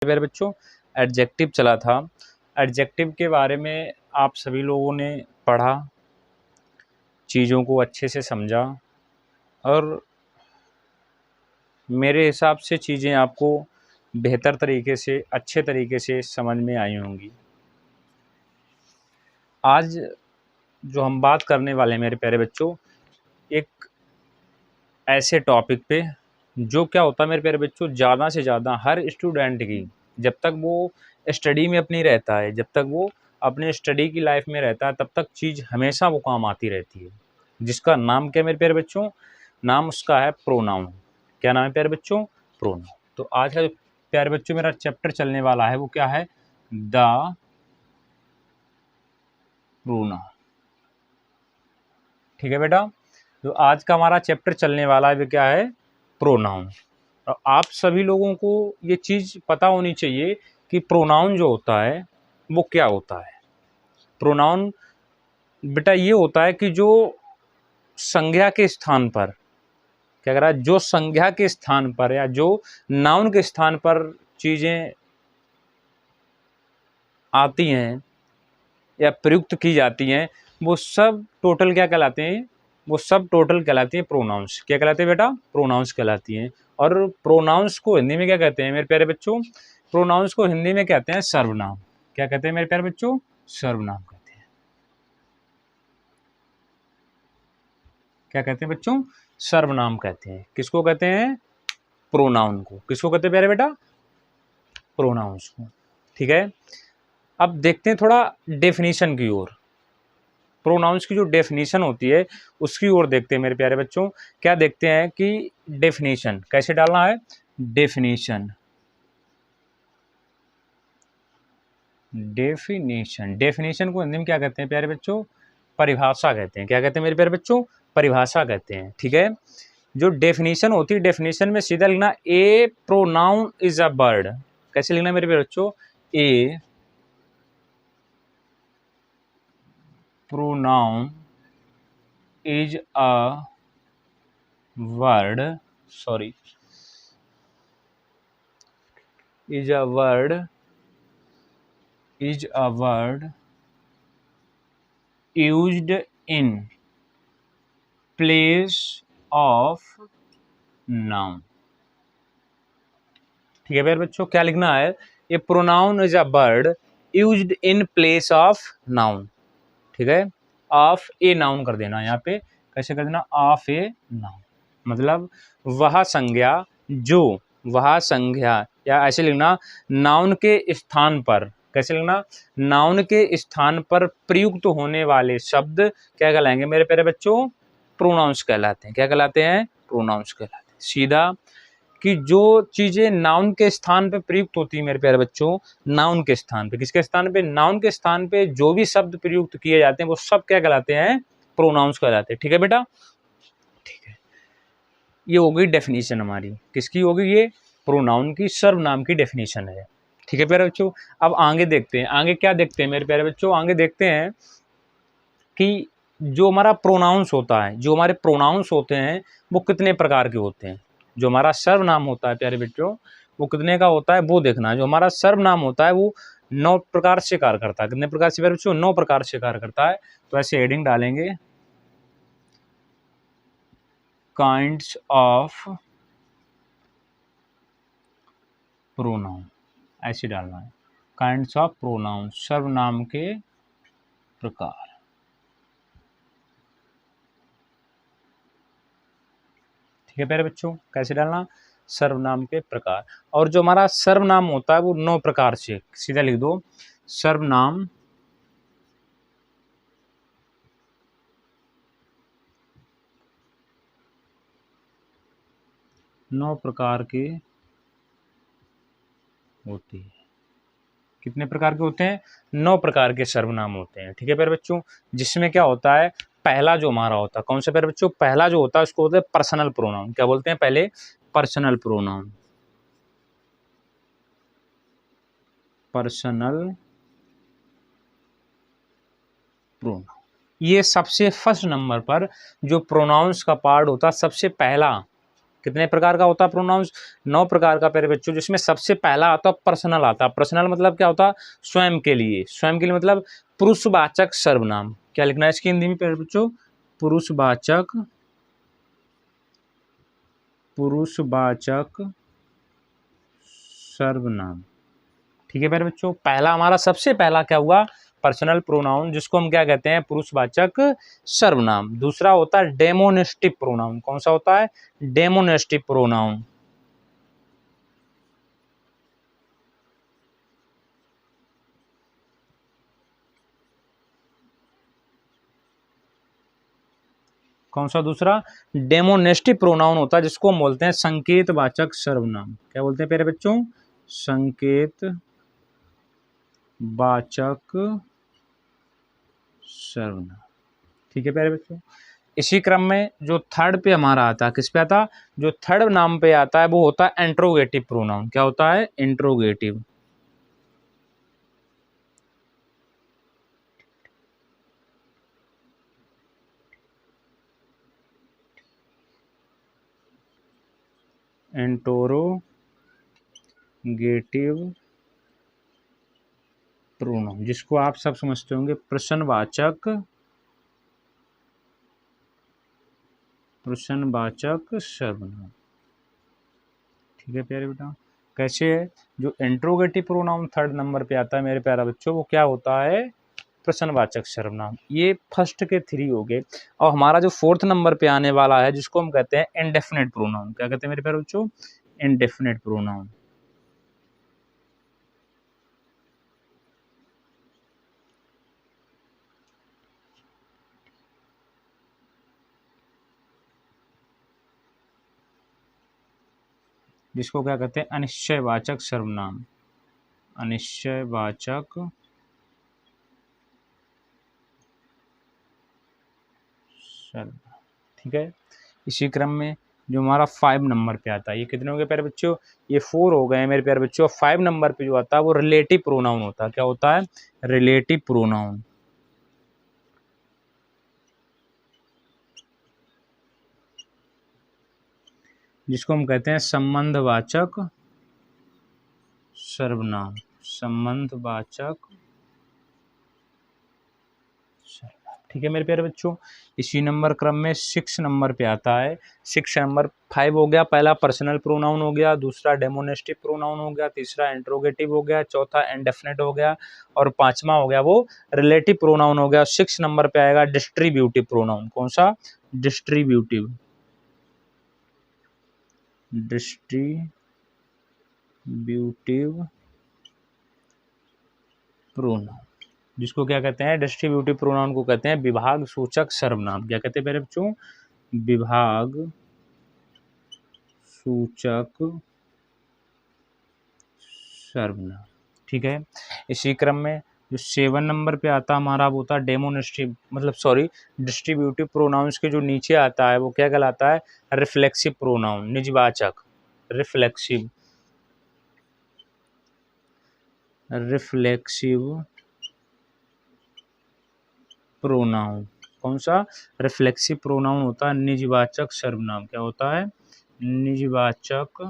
मेरे बच्चों एडजेक्टिव चला था। एडजेक्टिव के बारे में आप सभी लोगों ने पढ़ा, चीज़ों को अच्छे से समझा और मेरे हिसाब से चीज़ें आपको बेहतर तरीके से, अच्छे तरीके से समझ में आई होंगी। आज जो हम बात करने वाले हैं मेरे प्यारे बच्चों, एक ऐसे टॉपिक पे जो क्या होता है मेरे प्यारे बच्चों, ज़्यादा से ज़्यादा हर स्टूडेंट की, जब तक वो स्टडी में अपनी रहता है, जब तक वो अपने स्टडी की लाइफ में रहता है, तब तक चीज़ हमेशा वो काम आती रहती है, जिसका नाम क्या है मेरे प्यारे बच्चों, नाम उसका है प्रोनाउन। क्या नाम है प्यारे बच्चों? प्रोनाउन। तो आज का जो प्यारे बच्चों मेरा चैप्टर चलने वाला है वो क्या है? The pronoun. ठीक है बेटा, तो आज का हमारा चैप्टर चलने वाला है वो क्या है? प्रोनाउन। और आप सभी लोगों को ये चीज़ पता होनी चाहिए कि प्रोनाउन जो होता है वो क्या होता है। प्रोनाउन बेटा ये होता है कि जो संज्ञा के स्थान पर, क्या कह रहा है, जो संज्ञा के स्थान पर या जो नाउन के स्थान पर चीज़ें आती हैं या प्रयुक्त की जाती हैं, वो सब टोटल क्या कहलाते हैं? वो सब टोटल कहलाती हैं प्रोनाउंस। क्या कहलाते हैं बेटा? प्रोनाउंस कहलाती हैं। और प्रोनाउंस को हिंदी में क्या कहते हैं मेरे प्यारे बच्चों? प्रोनाउंस को हिंदी में कहते हैं सर्वनाम। क्या कहते हैं मेरे प्यारे बच्चों? सर्वनाम कहते हैं। क्या कहते हैं बच्चों? सर्वनाम कहते हैं। किसको कहते हैं? प्रोनाउन को। किसको कहते हैं प्यारे बेटा? प्रोनाउंस को। ठीक है, अब देखते हैं थोड़ा डेफिनेशन की ओर। प्रोनाउंस की जो डेफिनेशन होती है उसकी ओर देखते हैं मेरे प्यारे बच्चों। क्या देखते हैं कि डेफिनेशन कैसे डालना है? डेफिनेशन, डेफिनेशन, डेफिनेशन को हिंदी में क्या कहते हैं प्यारे बच्चों? परिभाषा कहते हैं। क्या कहते हैं मेरे प्यारे बच्चों? परिभाषा कहते हैं। ठीक है, जो डेफिनेशन होती है, डेफिनेशन में सीधा लिखना a pronoun is a word. कैसे लिखना है मेरे प्यारे बच्चों? A pronoun is a word, sorry, is a word used in place of noun। ठीक है प्यारे बच्चों, क्या लिखना है? A pronoun is a word used in place of noun. ठीक है, ऑफ ए नाउन कर देना यहाँ पे। कैसे कर देना? ऑफ ए नाउन, मतलब वह संज्ञा जो, वह संज्ञा, या ऐसे लिखना नाउन के स्थान पर। कैसे लिखना? नाउन के स्थान पर प्रयुक्त होने वाले शब्द क्या कहलाएंगे मेरे प्यारे बच्चों? प्रोनाउंस कहलाते हैं। क्या कहलाते हैं? प्रोनाउंस कहलाते हैं। सीधा कि जो चीजें नाउन के स्थान पे प्रयुक्त होती है मेरे प्यारे बच्चों, नाउन के स्थान पे, किसके स्थान पे? नाउन के स्थान पे जो भी शब्द प्रयुक्त किए जाते हैं वो सब क्या कहलाते हैं? प्रोनाउंस कहलाते हैं। ठीक है बेटा, ठीक है, ये हो गई डेफिनेशन हमारी। किसकी होगी ये? प्रोनाउन की, सर्वनाम की डेफिनेशन है। ठीक है प्यारे बच्चों, अब आगे देखते हैं। आगे क्या देखते हैं मेरे प्यारे बच्चों? आगे देखते हैं कि जो हमारा प्रोनाउंस होता है, जो हमारे प्रोनाउंस होते हैं वो कितने प्रकार के होते हैं। जो हमारा सर्वनाम होता है प्यारे बच्चों, वो कितने का होता है वो देखना। जो हमारा सर्वनाम होता है वो 9 प्रकार से कार्य करता है। कितने प्रकार से प्यारे बच्चों? 9 प्रकार से कार्य करता है। तो ऐसे हेडिंग डालेंगे, काइंड्स ऑफ प्रोनाउन, ऐसे डालना है। काइंड्स ऑफ प्रोनाउन, सर्वनाम के प्रकार। ठीक है प्यारे बच्चों, कैसे डालना? सर्वनाम के प्रकार। और जो हमारा सर्वनाम होता है वो 9 प्रकार से, सीधा लिख दो, सर्वनाम 9 प्रकार के होते हैं। कितने प्रकार के होते हैं? 9 प्रकार के सर्वनाम होते हैं। ठीक है प्यारे बच्चों, जिसमें क्या होता है, पहला जो हमारा होता है, कौन सा प्यारे बच्चों? पहला जो होता है उसको बोलते हैं पर्सनल प्रोनाउन। क्या बोलते हैं पहले? Personal pronoun. पर्सनल प्रोनाउन, ये सबसे फर्स्ट नंबर पर जो प्रोनाउंस का पार्ट होता है, सबसे पहला कितने प्रकार का होता है प्रोनाउंस? 9 प्रकार का प्यारे बच्चों, जिसमें सबसे पहला आता है पर्सनल आता है। पर्सनल मतलब क्या होता है? स्वयं के लिए। स्वयं के लिए मतलब पुरुषवाचक सर्वनाम। क्या लिखना है इसकी हिंदी में प्यारे बच्चों? पुरुषवाचक सर्वनाम। ठीक है प्यारे बच्चों, पहला हमारा सबसे पहला क्या हुआ? पर्सनल प्रोनाउन, जिसको हम क्या कहते हैं? पुरुषवाचक सर्वनाम। दूसरा होता है डेमोनेस्टिव प्रोनाउन। कौन सा होता है? डेमोनेस्टिव प्रोनाउन। कौन सा दूसरा? डेमोनेस्टिव प्रोनाउन होता है, जिसको हम बोलते हैं संकेतवाचक सर्वनाम। क्या बोलते हैं प्यारे बच्चों? संकेतवाचक सर्वनाम। ठीक है प्यारे बच्चों, इसी क्रम में जो थर्ड पे हमारा आता है, किस पे आता? जो थर्ड नाम पे आता है वो होता है इंट्रोगेटिव प्रोनाउन। क्या होता है? इंट्रोगेटिव। इंट्रोगेटिव प्रोनाउन, जिसको आप सब समझते होंगे प्रश्नवाचक सर्वनाम। ठीक है प्यारे बेटा, कैसे है? जो इंट्रोगेटिव प्रोनाउन थर्ड नंबर पे आता है मेरे प्यारा बच्चों, वो क्या होता है? प्रश्नवाचक सर्वनाम। ये फर्स्ट के 3 हो गए। और हमारा जो फोर्थ नंबर पे आने वाला है, जिसको हम कहते हैं इंडेफिनेट प्रोनाउन। क्या कहते हैं मेरे प्यारे बच्चों? Indefinite pronoun. जिसको क्या कहते हैं? अनिश्चयवाचक सर्वनाम। अनिश्चयवाचक सर्वनाम। ठीक है, इसी क्रम में जो हमारा 5 नंबर पे आता है, ये कितने हो गए प्यारे बच्चों? ये 4 हो गए मेरे प्यारे बच्चों। 5 नंबर पे जो आता है वो रिलेटिव प्रोनाउन होता है। क्या होता है? Relative pronoun. जिसको हम कहते हैं संबंधवाचक सर्वनाम। संबंधवाचक सर्वनाम। ठीक है मेरे प्यारे बच्चों, इसी नंबर क्रम में 6 नंबर पे आता है। 6 नंबर 5 हो गया, पहला पर्सनल प्रोनाउन हो गया, दूसरा डेमोनेस्टिव प्रोनाउन हो गया, तीसरा इंट्रोगेटिव हो गया, चौथा इंडेफिनेट हो गया, और पांचवा हो गया वो रिलेटिव प्रोनाउन हो गया। 6 नंबर पे आएगा डिस्ट्रीब्यूटिव प्रोनाउन। कौन सा? Distributive pronoun. जिसको क्या कहते हैं? डिस्ट्रीब्यूटिव प्रोनाउन को कहते हैं विभाग सूचक सर्वनाम। क्या कहते हैं मेरे बच्चों? विभाग सूचक सर्वनाम। ठीक है, इसी क्रम में जो 7 नंबर पे आता हमारा वो होता है डेमोनेस्टिव, मतलब सॉरी, डिस्ट्रीब्यूटिव प्रोनाउंस के जो नीचे आता है वो क्या कहलाता है? Reflexive pronoun. निजवाचक। Reflexive pronoun. कौन सा? रिफ्लेक्सिव प्रोनाउन होता है निजवाचक सर्वनाम। क्या होता है? निजवाचक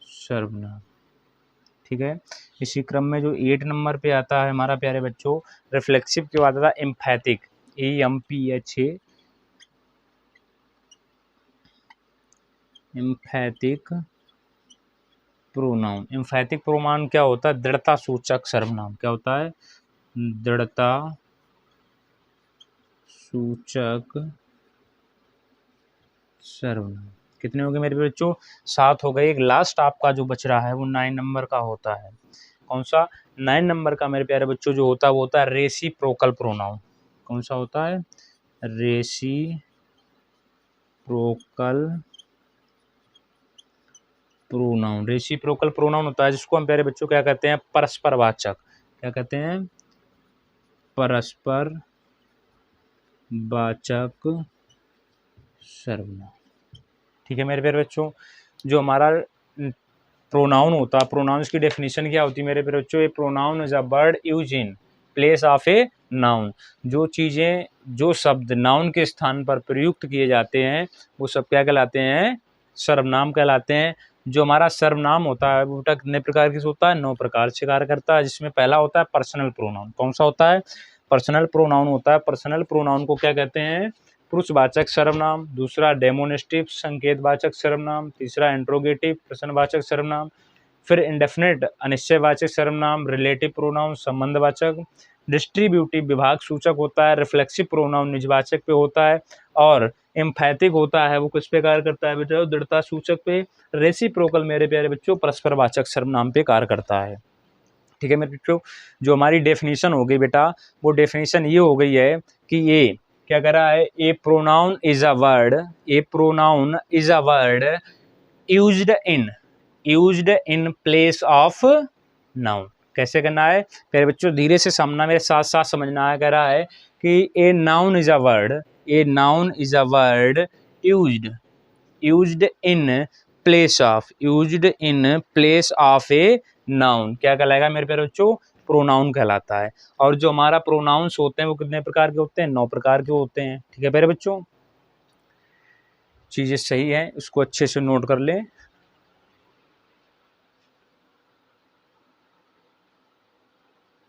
सर्वनाम। ठीक है, इसी क्रम में जो 8 नंबर पे आता है हमारा प्यारे बच्चों, रिफ्लेक्सिव के बाद आता है एम्फैटिक। EMPHA, एम्फैटिक pronoun. एम्फैटिक प्रोनाउन क्या होता है? दृढ़ता सूचक सर्वनाम। क्या होता है? दृढ़ता सूचक सर्वनाम। कितने हो गए मेरे बच्चों? 7 हो गए। एक लास्ट आपका जो बच रहा है वो 9 नंबर का होता है। कौन सा? 9 नंबर का मेरे प्यारे बच्चों जो होता है वो होता है रेसिप्रोकल प्रोनाउन। कौन सा होता है? Reciprocal pronoun. रेसिप्रोकल प्रोनाउन होता है जिसको हम प्यारे बच्चों क्या कहते हैं? परस्परवाचक। क्या कहते हैं? परस्पर वाचक सर्वनाम। ठीक है मेरे प्यारे बच्चों, जो हमारा प्रोनाउन होता है, प्रोनाउंस की डेफिनेशन क्या होती है मेरे प्यारे बच्चों? ये pronoun is a word use in place of a noun. जो चीज़ें जो शब्द नाउन के स्थान पर प्रयुक्त किए जाते हैं वो सब क्या कहलाते हैं, सर्वनाम कहलाते हैं। जो हमारा सर्वनाम होता है वो बेटा कितने प्रकार के होता है, 9 प्रकार से कार्य करता है, जिसमें पहला होता है पर्सनल प्रोनाउन। कौन सा होता है, पर्सनल प्रोनाउन होता है। पर्सनल प्रोनाउन को क्या कहते हैं, पुरुषवाचक सर्वनाम। दूसरा डेमोनिस्ट्रेटिव संकेतवाचक सर्वनाम। तीसरा इंट्रोगेटिव प्रश्नवाचक सर्वनाम। फिर इंडेफिनिट अनिश्चयवाचक सर्वनाम, रिलेटिव प्रोनाउन संबंधवाचक। डिस्ट्रीब्यूटिव विभाग सूचक होता है। रिफ्लेक्सिव प्रोनाउन निजवाचक पे होता है। और एम्फैटिक होता है वो किस पे कार्य करता है बेटा, दृढ़ता सूचक पे। रेसिप्रोकल मेरे प्यारे बच्चों परस्परवाचक सर्वनाम पे कार्य करता है। ठीक है मेरे बच्चों, जो हमारी डेफिनेशन हो गई बेटा, वो डेफिनेशन ये हो गई है कि ये क्या कर रहा है, a pronoun is a word, a pronoun is a word used in place of noun. कैसे करना है मेरे बच्चों, धीरे से समझना, मेरे साथ साथ समझना है। कह रहा है कि a noun is a word, a noun is a word used in place of a noun. क्या कहलाएगा मेरे प्यारे बच्चों, प्रोनाउन कहलाता है। और जो हमारा प्रोनाउंस होते हैं वो कितने प्रकार के होते हैं, 9 प्रकार के होते हैं। ठीक है प्यारे बच्चों, चीजें सही है, इसको अच्छे से नोट कर लें।